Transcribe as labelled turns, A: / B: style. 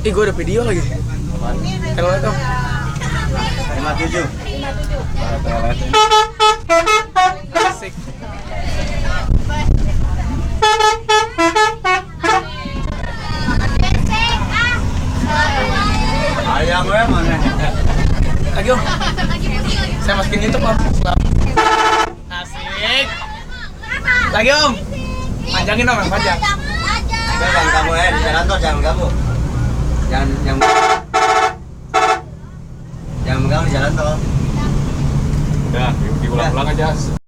A: Ih, gue ada video lagi. Telolet dong.
B: 57.
A: Asik.
B: Ayam gue mana?
A: Lagi om. Saya masukin YouTube om. Asik. Lagi om. Panjangin om, yang panjang.
B: Jangan kamu di jalan tol, jangan kamu. Jangan kamu di jalan tol.
C: Udah, diulang-ulang aja.